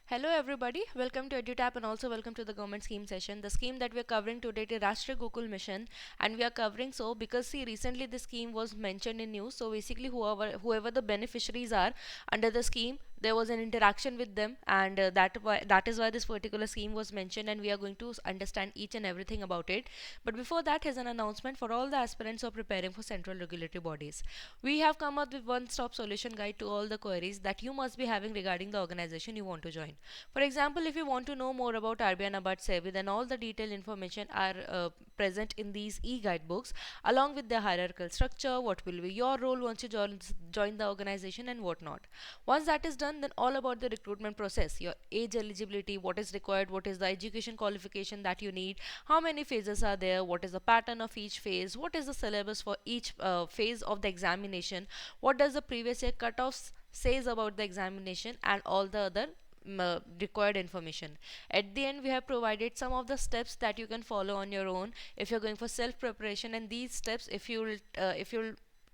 Hello everybody, welcome to EduTap and also welcome to the government scheme session. The scheme that we are covering today is Rashtriya Gokul mission, and we are covering so because see recently this scheme was mentioned in news. So basically whoever the beneficiaries are under the scheme, there was an interaction with them, and that is why this particular scheme was mentioned, and we are going to understand each and everything about it. But before that, here's an announcement for all the aspirants who are preparing for central regulatory bodies. We have come up with one-stop solution guide to all the queries that you must be having regarding the organization you want to join. For example, if you want to know more about RBI NABARD SEBI, then all the detailed information are present in these e-guidebooks along with the hierarchical structure, what will be your role once you join the organization and whatnot. Once that is done, then all about the recruitment process, your age eligibility, what is required, what is the education qualification that you need, how many phases are there, what is the pattern of each phase, what is the syllabus for each phase of the examination, what does the previous year cutoffs says about the examination, and all the other required information. At the end, we have provided some of the steps that you can follow on your own if you're going for self preparation, and these steps, if you'll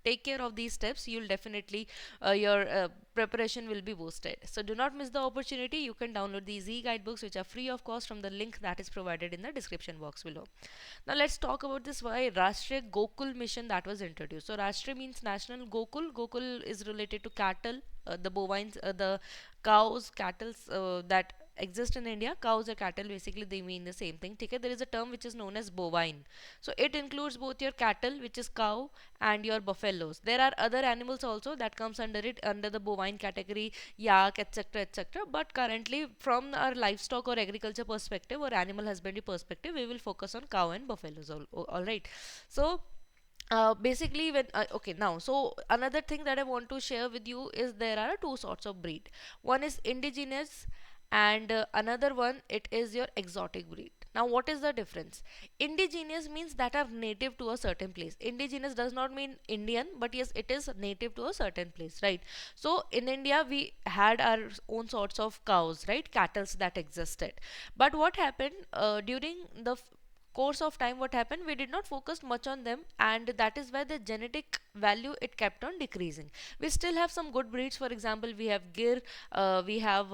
take care of these steps, you'll definitely your preparation will be boosted. So do not miss the opportunity. You can download these e-guidebooks which are free of cost from the link that is provided in the description box below. Now let's talk about this why Rashtriya Gokul mission that was introduced. So Rashtriya means national, Gokul is related to cattle, the bovines, the cows, cattle that exist in India. Cows or cattle, basically they mean the same thing. Okay, there is a term which is known as bovine. So it includes both your cattle, which is cow, and your buffaloes. There are other animals also that comes under it, under the bovine category, yak, etc., etc. But currently, from our livestock or agriculture perspective or animal husbandry perspective, we will focus on cow and buffaloes. All right. So basically when okay, now so another thing that I want to share with you is there are two sorts of breed. One is indigenous, and another one it is your exotic breed. Now what is the difference? Indigenous means that are native to a certain place. Indigenous does not mean Indian, but yes, it is native to a certain place, right? So in India we had our own sorts of cows, right, cattles that existed. But what happened during the course of time, what happened, we did not focus much on them, and that is why the genetic value it kept on decreasing. We still have some good breeds. For example, we have gir, we have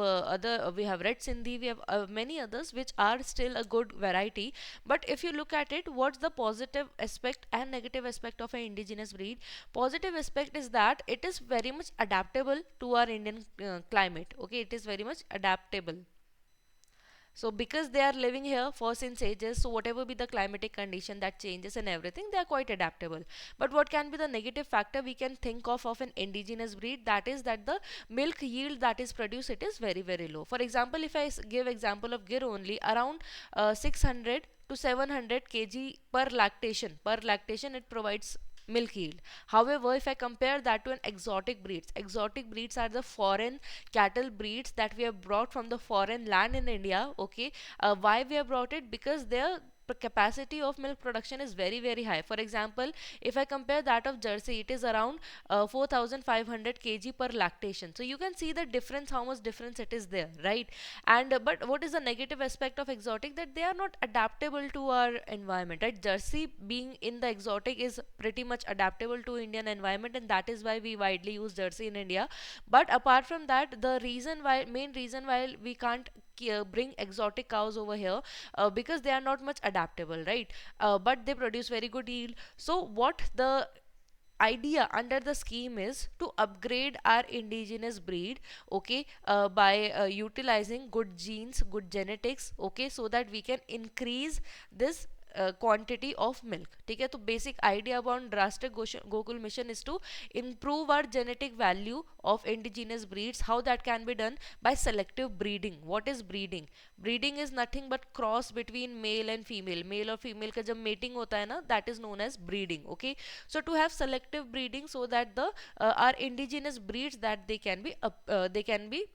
we have red sindhi, we have many others which are still a good variety. But if you look at it, what's the positive aspect and negative aspect of an indigenous breed? Positive aspect is that it is very much adaptable to our Indian climate. Okay, it is very much adaptable. So because they are living here for since ages, so whatever be the climatic condition that changes and everything, they are quite adaptable. But what can be the negative factor we can think of an indigenous breed? That is that the milk yield that is produced, it is very low. For example, if I give example of gir only, around 600 to 700 kg per lactation it provides milk yield. However, if I compare that to an exotic breeds are the foreign cattle breeds that we have brought from the foreign land in India. Okay, why we have brought it? Because their capacity of milk production is very high. For example, if I compare that of Jersey, it is around 4500 kg per lactation. So you can see the difference, how much difference it is there, right? And but what is the negative aspect of exotic? That they are not adaptable to our environment, right? Jersey being in the exotic is pretty much adaptable to Indian environment, and that is why we widely use Jersey in India. But apart from that, the reason why, main reason why we can't bring exotic cows over here, because they are not much adaptable, right? But they produce very good yield. So what the idea under the scheme is to upgrade our indigenous breed, okay, by utilizing good genes, good genetics, okay, so that we can increase this quantity of milk. ठीक है, तो basic idea about drastic Gokul mission is to improve our genetic value of indigenous breeds. How that can be done? By selective breeding. What is breeding? Breeding is nothing but cross between male and female. Male और female का जब mating होता है ना, that is known as breeding. Okay, so to have selective breeding so that the our indigenous breeds that they can be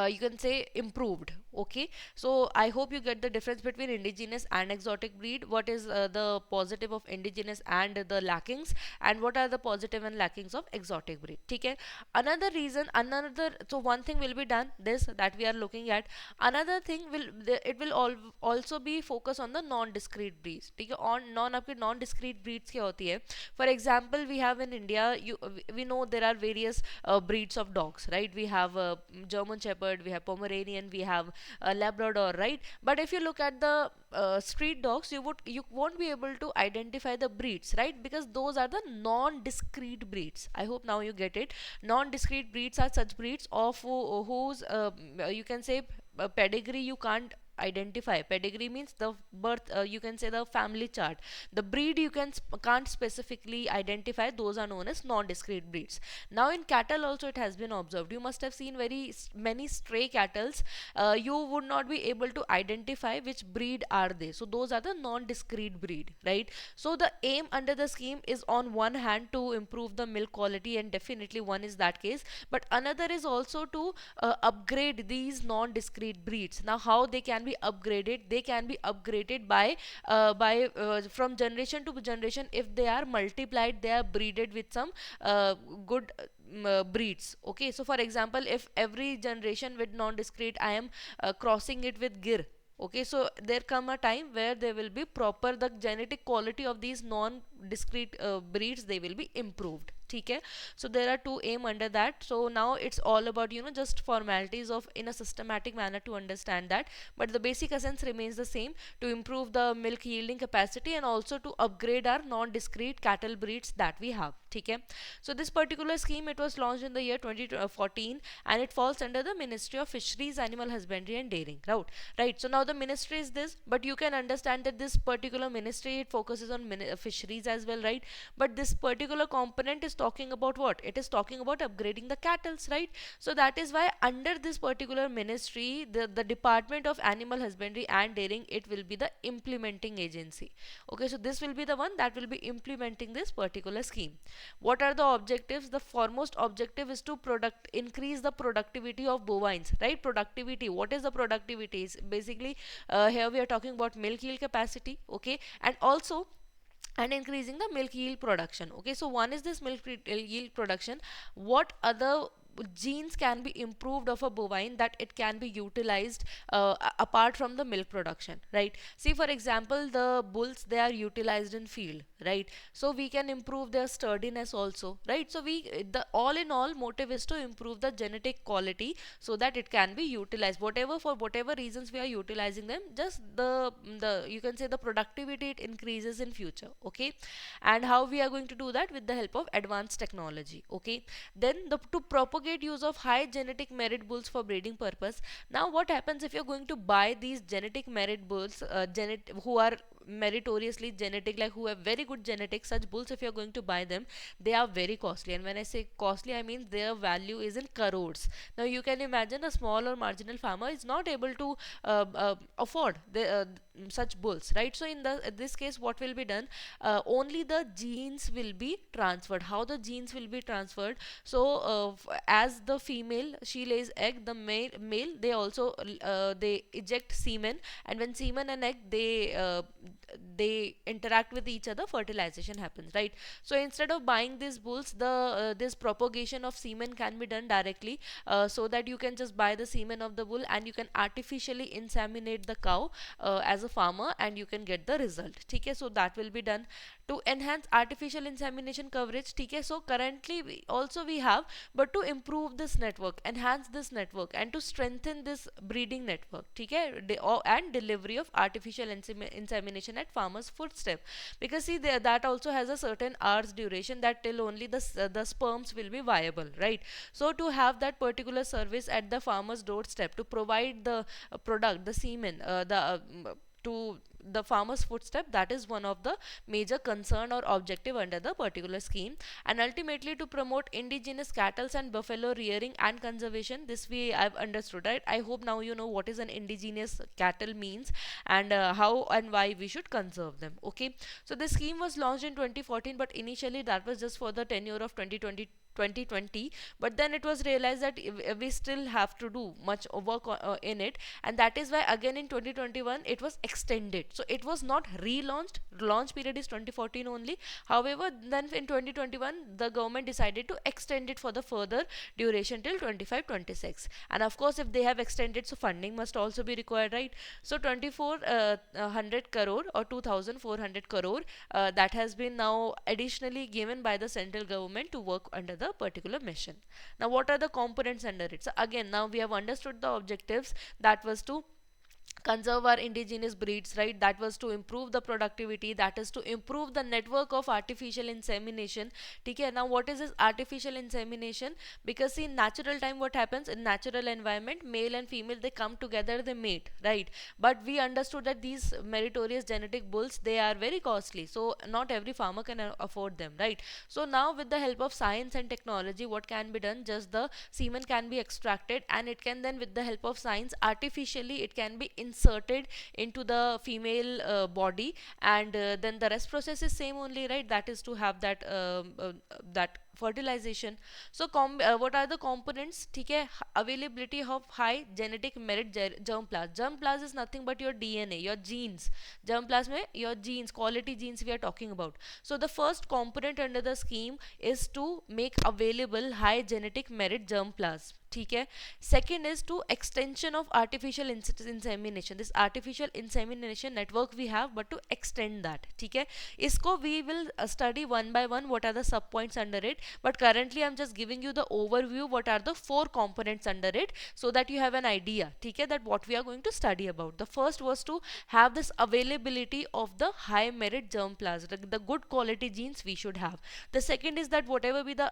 you can say improved. Okay, so I hope you get the difference between indigenous and exotic breed. What is the positive of indigenous and the lackings, and what are the positive and lackings of exotic breed? Okay, another reason, another, so one thing will be done, this that we are looking at. Another thing will, it will also be focus on the non discrete breeds. ठीक है, on non आपके non discrete breeds क्या होती है? For example, we have in India, we know there are various breeds of dogs, right? We have German Shepherd, Shepherd, we have Pomeranian, we have Labrador, right? But if you look at the street dogs, you won't be able to identify the breeds, right? Because those are the non-discrete breeds. I hope now you get it. Non-discrete breeds are such breeds of whose you can say pedigree you can't identify. Pedigree means the birth, you can say the family chart. The breed you can't specifically identify. Those are known as non-discrete breeds. Now in cattle also it has been observed. You must have seen many stray cattles. You would not be able to identify which breed are they. So those are the non-discrete breed, right? So the aim under the scheme is on one hand to improve the milk quality, and definitely one is that case, but another is also to upgrade these non-discrete breeds. Now how they can be upgraded? They can be upgraded by from generation to generation. If they are multiplied, they are breeded with some good breeds. Okay, so for example, if every generation with non-discrete I am crossing it with gir, okay, so there come a time where they will be proper, the genetic quality of these non-discrete breeds, they will be improved. Okay, so there are two aim under that. So now it's all about just formalities of in a systematic manner to understand that, but the basic essence remains the same: to improve the milk yielding capacity and also to upgrade our non-discrete cattle breeds that we have. Okay, so this particular scheme, it was launched in the year 2014, and it falls under the Ministry of Fisheries, Animal Husbandry and Dairying. Right, so now the ministry is this, but you can understand that this particular ministry, it focuses on fisheries as well, right? But this particular component is talking about what? It is talking about upgrading the cattles, right? So that is why under this particular ministry, the Department of Animal Husbandry and Dairying, it will be the implementing agency. Okay, so this will be the one that will be implementing this particular scheme. What are the objectives? The foremost objective is to increase the productivity of bovines, right? Productivity, what is the productivity? Is basically here we are talking about milk yield capacity, okay, and also and increasing the milk yield production. Okay, so one is this milk yield production. What other genes can be improved of a bovine that it can be utilized apart from the milk production, right? See, for example, the bulls, they are utilized in field, right? So we can improve their sturdiness also, right? So the all in all motive is to improve the genetic quality so that it can be utilized, whatever, for whatever reasons we are utilizing them, just the you can say the productivity, it increases in future. Okay, and how we are going to do that? With the help of advanced technology. Okay, then to propagate use of high genetic merit bulls for breeding purpose. Now what happens if you're going to buy these genetic merit bulls, who are meritoriously genetic, like who have very good genetics? Such bulls, if you're going to buy them, they are very costly, and when I say costly, I mean their value is in crores. Now you can imagine a small or marginal farmer is not able to afford such bulls, right? So in this case, what will be done? Only the genes will be transferred. How the genes will be transferred? So as the female, she lays egg, the male, they also they eject semen, and when semen and egg, they interact with each other, fertilization happens, right? So instead of buying these bulls, this propagation of semen can be done directly, so that you can just buy the semen of the bull and you can artificially inseminate the cow as a farmer, and you can get the result. Okay, so that will be done to enhance artificial insemination coverage. Okay, so currently we have, but to improve this network, enhance this network, and to strengthen this breeding network, okay, and delivery of artificial insemination at farmers footstep, because see there, that also has a certain hours duration, that till only the sperms will be viable, right? So to have that particular service at the farmer's doorstep, to provide the product, the semen, to the farmer's footstep, that is one of the major concern or objective under the particular scheme. And ultimately to promote indigenous cattle and buffalo rearing and conservation. This way I've understood, right? I hope now you know what is an indigenous cattle means, and how and why we should conserve them. Okay, so this scheme was launched in 2014, but initially that was just for the tenure of 2020, but then it was realized that we still have to do much work in it, and that is why again in 2021 it was extended. So it was not relaunched. Launch period is 2014 only. However, then in 2021 the government decided to extend it for the further duration till 25-26, and of course if they have extended, so funding must also be required, right? So 2400 crore or 2400 crore that has been now additionally given by the central government to work under the the particular mission. Now what are the components under it? So again, now we have understood the objectives, that was to conserve our indigenous breeds, right? That was to improve the productivity, that is to improve the network of artificial insemination. Okay, now what is this artificial insemination? Because see, in natural time, what happens in natural environment, male and female, they come together, they mate, right? But we understood that these meritorious genetic bulls, they are very costly, so not every farmer can afford them, right? So now with the help of science and technology, what can be done? Just the semen can be extracted, and it can then, with the help of science, artificially it can be inserted into the female body, and then the rest process is same only, right? That is to have that that fertilization. So what are the components? ठीक है, availability of high genetic merit germplasm. Germplasm is nothing but your DNA, your genes. Germplasm में your genes, quality genes we are talking about. So the first component under the scheme is to make available high genetic merit germplasm. ठीक है. Second is to extension of artificial insemination. This artificial insemination network we have, but to extend that. ठीक है. इसको we will study one by one what are the sub points under it, but currently I'm just giving you the overview what are the 4 components under it, so that you have an idea, ठीक है, that what we are going to study about. The first was to have this availability of the high merit germplasm, the good quality genes we should have. The second is that whatever be the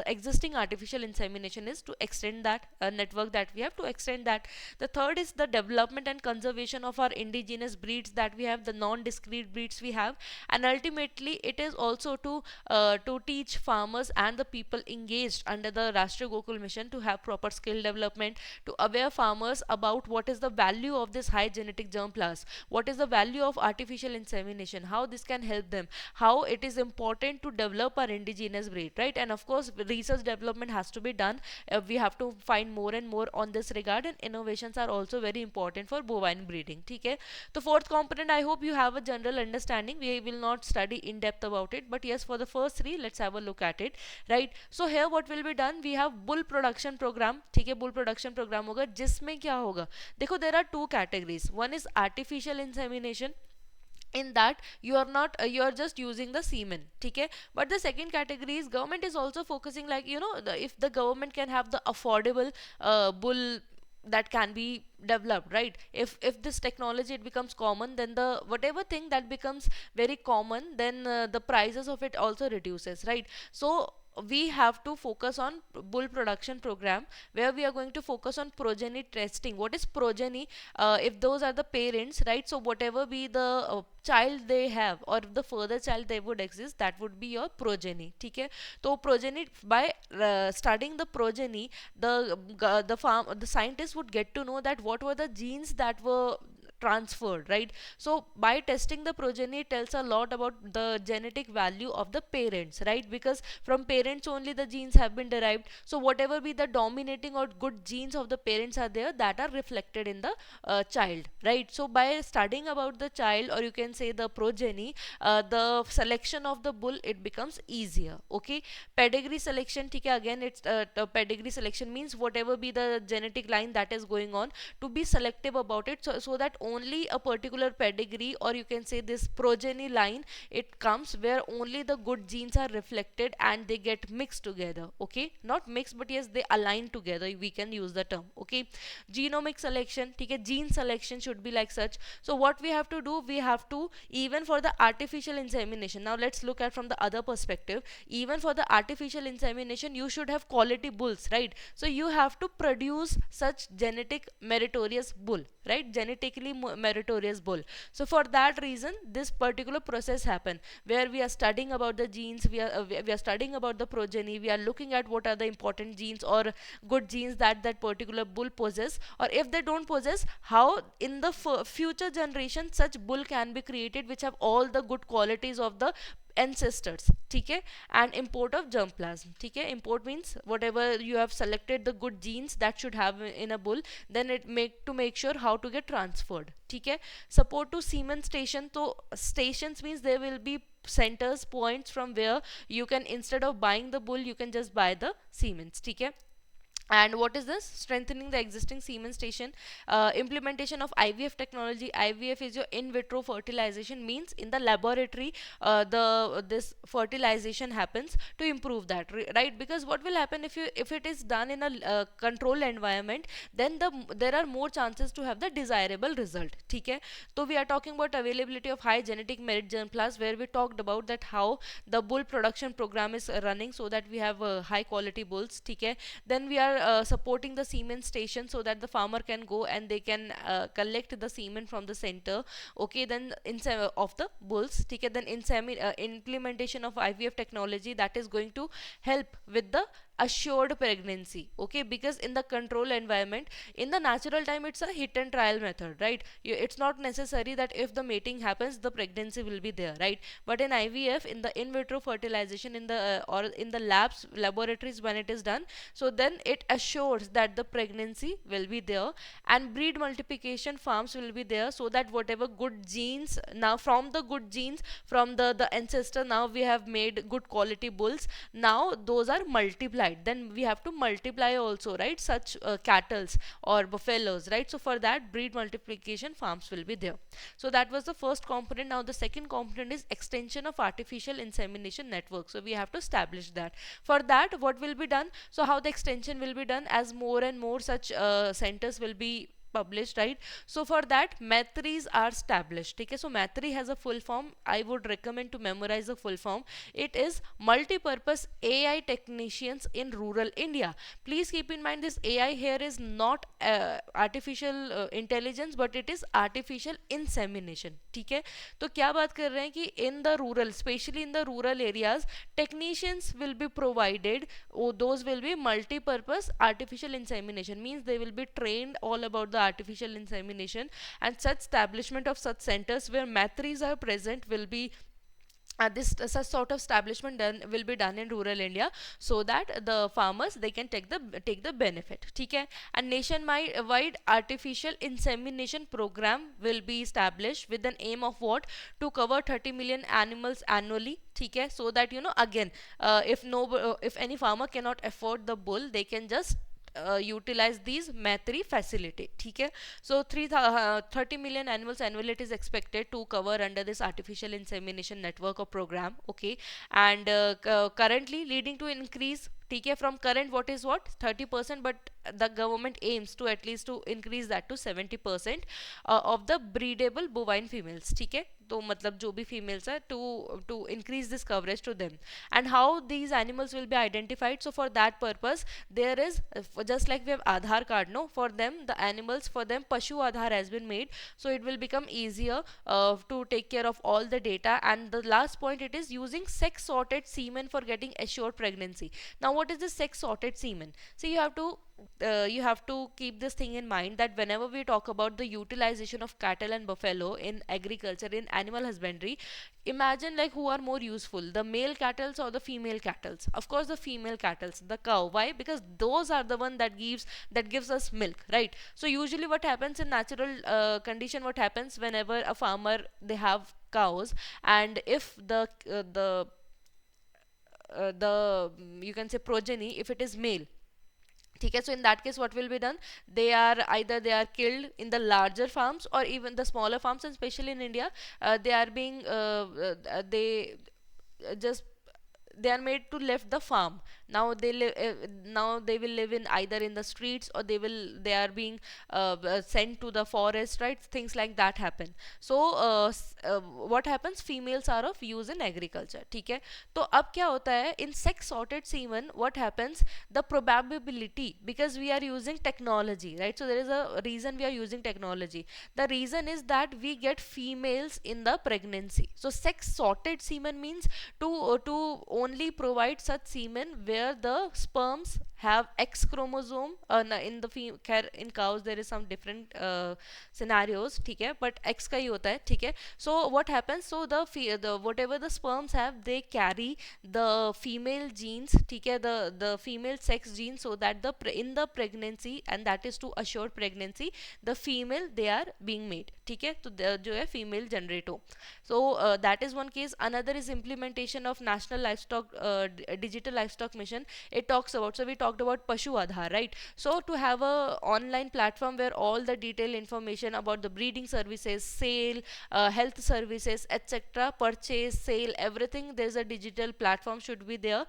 existing artificial insemination is to extend that network, that we have to extend that. The third is the development and conservation of our indigenous breeds that we have, the non-discrete breeds we have, and ultimately it is also to teach farmers and the people engaged under the Rashtriya Gokul mission to have proper skill development, to aware farmers about what is the value of this high genetic germplasm, what is the value of artificial insemination, how this can help them, how it is important to develop our indigenous breed, right? And of course research development has to be done. We have to find more and more on this regard, and innovations are also very important for bovine breeding. Okay, the fourth component, I hope you have a general understanding. We will not study in depth about it, but yes, for the first 3 let's have a look at it, right? So here what will be done, we have bull production program. ठीक है, bull production program होगा, जिसमें क्या होगा, देखो there are 2 categories. One is artificial insemination. In that you are not you are just using the semen, okay? But the second category is government is also focusing, like, you know, if the government can have the affordable bull that can be developed, right? If this technology it becomes common, then the whatever thing that becomes very common, then the prices of it also reduces, right? So we have to focus on bull production program, where we are going to focus on progeny testing. What is progeny? If those are the parents, right? So whatever be the child they have, or if the further child they would exist, that would be your progeny. Okay, so progeny, by studying the progeny, the scientists would get to know that what were the genes that were transferred, right? So by testing the progeny, it tells a lot about the genetic value of the parents, right? Because from parents only the genes have been derived, so whatever be the dominating or good genes of the parents are there, that are reflected in the child, right? So by studying about the child, or you can say the progeny, the selection of the bull, it becomes easier. Okay, pedigree selection, ठीक है, again it's the pedigree selection means whatever be the genetic line that is going on, to be selective about it, so that only a particular pedigree, or you can say this progeny line, it comes where only the good genes are reflected and they get mixed together. Okay, not mixed, but yes, they align together, we can use the term. Okay, genomic selection, okay, gene selection should be like such. So what we have to do, we have to, even for the artificial insemination, now let's look at from the other perspective, even for the artificial insemination you should have quality bulls, right? So you have to produce such genetic meritorious bull, right? Genetically meritorious bull. So for that reason this particular process happen, where we are studying about the genes, we are studying about the progeny, we are looking at what are the important genes or good genes that that particular bull possess, or if they don't possess, how in the future generation such bull can be created which have all the good qualities of the ancestors. ठीक है, and import of germplasm. ठीक है, import means whatever you have selected the good genes that should have in a bull, then it make sure how to get transferred. ठीक है, support to semen station. So stations means there will be centers, points from where you can, instead of buying the bull, you can just buy the semen. ठीक है, And what is this? Strengthening the existing semen station, implementation of IVF technology. IVF is your in vitro fertilization, means in the laboratory the this fertilization happens to improve that, right? Because what will happen if you, if it is done in a controlled environment, then there are more chances to have the desirable result. Okay, so we are talking about availability of high genetic merit germ plus, where we talked about that how the bull production program is running so that we have high quality bulls. Okay, then we are supporting the semen station so that the farmer can go and they can collect the semen from the center. Okay, then of the bulls. Okay, then implementation of IVF technology that is going to help with the assured pregnancy. Okay, because in the control environment, in the natural time, it's a hit and trial method, right? It's not necessary that if the mating happens the pregnancy will be there, right? But in IVF, in the in vitro fertilization, in the or in the laboratories, when it is done, so then it assures that the pregnancy will be there, and breed multiplication farms will be there, so that whatever good genes, now from the good genes from the ancestor, now we have made good quality bulls, now those are multiplied, then we have to multiply also, right? Such cattles or buffaloes, right? So for that, breed multiplication farms will be there. So that was the first component. Now the second component is extension of artificial insemination network. So we have to establish that. For that, what will be done? So how the extension will be done, as more and more such centers will be published, right? So for that, matris are established. Okay, so matri has a full form. I would recommend to memorize the full form. It is multi-purpose AI technicians in rural India. Please keep in mind, this AI here is not artificial intelligence, but it is artificial insemination. ठीक है, तो क्या बात कर रहे हैं कि in the rural, especially in the rural areas, technicians will be provided. Oh, those will be multi-purpose artificial insemination, means they will be trained all about the artificial insemination, and such establishment of such centers where matris are present will be this such sort of establishment done will be done in rural India, so that the farmers they can take the benefit. Okay, and nationwide artificial insemination program will be established with an aim of what? To cover 30 million animals annually. Okay, so that again, if any farmer cannot afford the bull, they can just utilize these matri facility. Okay, so 30 million animals annually it is expected to cover under this artificial insemination network or program. Okay, and currently leading to increase. Okay, from current what is what 30%, but the government aims to at least to increase that to 70% of the breedable bovine females. Okay, तो मतलब जो भी females है, to increase this coverage to them. And how these animals will be identified? So for that purpose, there is just like we have Aadhaar card, no, for them the animals, for them Pashu Aadhaar has been made, so it will become easier to take care of all the data. And the last point, it is using sex sorted semen for getting assured pregnancy. Now what is the sex sorted semen? So you have to keep this thing in mind, that whenever we talk about the utilization of cattle and buffalo in agriculture, in animal husbandry, imagine like who are more useful, the male cattle or the female cattle? Of course the female cattle, the cow. Why? Because those are the one that gives us milk, right? So usually what happens in natural condition, what happens whenever a farmer they have cows, and if the you can say progeny, if it is male. Okay, so in that case what will be done? They are either they are killed in the larger farms or even the smaller farms, and especially in India, they are being they just they are made to left the farm. Now they live now they will live in either in the streets, or they are being sent to the forest, right? Things like that happen. So what happens? Females are of use in agriculture. ठीक है, तो अब क्या होता है in sex sorted semen? What happens? The probability, because we are using technology, right? So there is a reason we are using technology. The reason is that we get females in the pregnancy. So sex sorted semen means to only provide such semen where the sperms have X chromosome. In in cows there is some different scenarios, ठीक है, but X का ही होता है, ठीक है. So what happens? So the whatever the sperms have, they carry the female genes, ठीक है, the female sex genes, so that in the pregnancy, and that is to assure pregnancy, the female they are being made, ठीक है, तो जो है female generate हो. So that is one case. Another is implementation of national livestock digital livestock mission. It talks about, so we talked talked about Pashu Aadhaar, right? So to have a online platform where all the detailed information about the breeding services, sale, health services, etc., purchase, sale, everything, there's a digital platform should be there,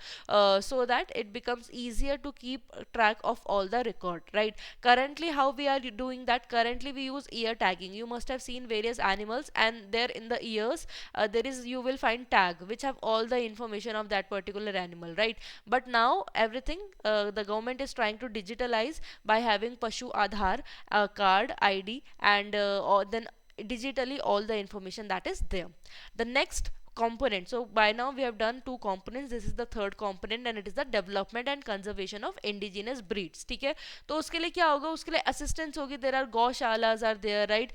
so that it becomes easier to keep track of all the record, right? Currently, how we are doing that? Currently, we use ear tagging. You must have seen various animals, and there in the ears, there is, you will find tag which have all the information of that particular animal, right? But now everything, the government is trying to digitalize by having Pashu Aadhaar card ID, and or then digitally all the information that is there. The next component, so by now we have done two components, this is the third component, and it is the development and conservation of indigenous breeds. ठीक है, तो उसके लिए क्या होगा? उसके लिए assistance होगी. There are goshalas are there, right?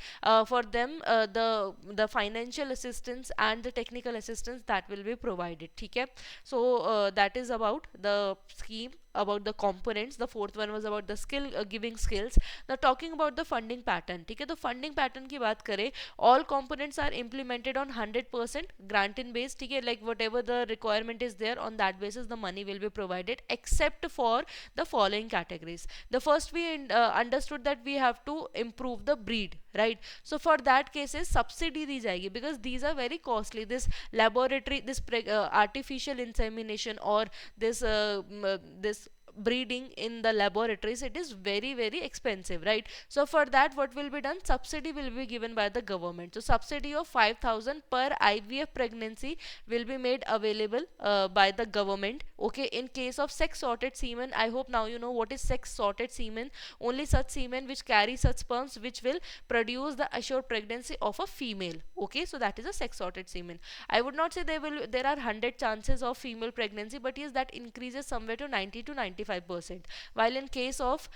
For them, the financial assistance and the technical assistance that will be provided. ठीक है, so that is about the scheme, about the components. The fourth one was about the skill, giving skills. Now talking about the funding pattern, ठीक है, तो funding pattern की बात करें, all components are implemented on 100% grant in base, ठीक है, like whatever the requirement is there, on that basis the money will be provided, except for the following categories. The first, we understood that we have to improve the breed, right? So for that cases subsidy दी जाएगी, because these are very costly. This laboratory, this artificial insemination, or this breeding in the laboratories, it is very very expensive, right? So for that, what will be done? Subsidy will be given by the government. So subsidy of 5,000 per IVF pregnancy will be made available by the government. Okay, in case of sex sorted semen, I hope now you know what is sex sorted semen. Only such semen which carry such sperms which will produce the assured pregnancy of a female. Okay, so that is a sex sorted semen. I would not say there are 100 chances of female pregnancy, but yes, that increases somewhere to 90 to 95%. While in case of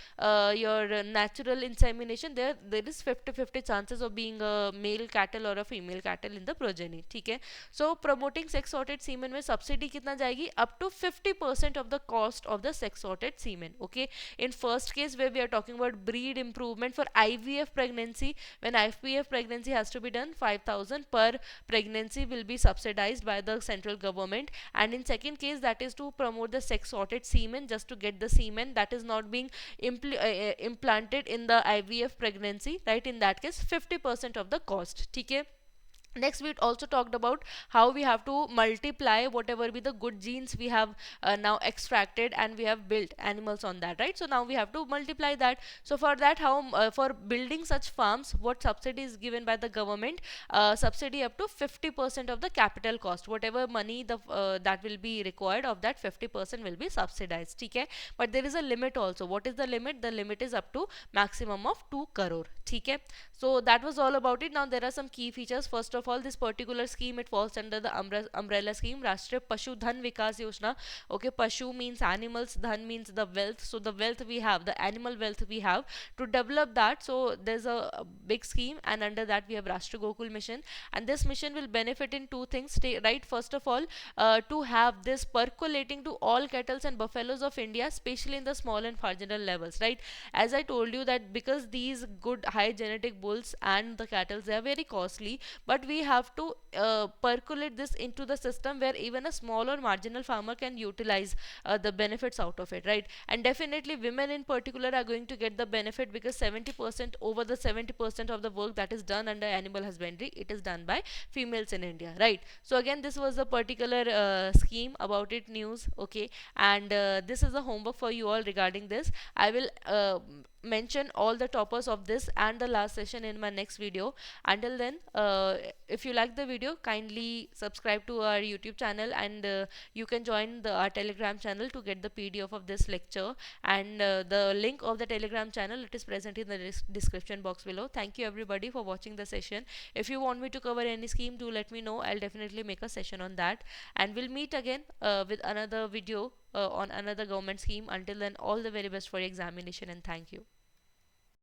your natural insemination, there is 50-50 chances of being a male cattle or a female cattle in the progeny. ठीक है, so promoting sex sorted semen में subsidy कितना जाएगी? Up to 50% of the cost of the sex sorted semen. Okay, in first case where we are talking about breed improvement for IVF pregnancy, when IVF pregnancy has to be done, 5,000 per pregnancy will be subsidized by the central government. And in second case, that is to promote the sex sorted semen, just to get the semen that is not being implanted in the IVF pregnancy, right? In that case, 50% of the cost. ठीक है. Next, we also talked about how we have to multiply whatever be the good genes we have now extracted, and we have built animals on that, right? So now we have to multiply that. So for that, how for building such farms, what subsidy is given by the government? Subsidy up to 50% of the capital cost. Whatever money that will be required, of that 50% will be subsidized. Okay, but there is a limit also. What is the limit? The limit is up to maximum of 2 crore. Okay, so that was all about it. Now there are some key features. First of all, this particular scheme, it falls under the umbrella scheme, Rashtriya Pashu Dhan Vikas Yojana. Okay, Pashu means animals, Dhan means the wealth. So the wealth we have, the animal wealth we have, to develop that. So there's a big scheme, and under that we have Rashtriya Gokul mission, and this mission will benefit in two things, right? First of all, to have this percolating to all cattle and buffaloes of India, especially in the small and marginal levels, right? As I told you that because these good high genetic bulls and the cattle, they are very costly, but we have to percolate this into the system where even a small or marginal farmer can utilize the benefits out of it, right? And definitely women in particular are going to get the benefit, because 70% over the 70% of the work that is done under animal husbandry, it is done by females in India, right? So again, this was a particular scheme about it news. Okay, and this is a homework for you all regarding this. I will mention all the toppers of this and the last session in my next video. Until then, if you like the video, kindly subscribe to our YouTube channel, and you can join our Telegram channel to get the PDF of this lecture, and the link of the Telegram channel, it is present in the description box below. Thank you everybody for watching the session. If you want me to cover any scheme, do let me know. I'll definitely make a session on that, and we'll meet again with another video on another government scheme. Until then, all the very best for your examination, and thank you.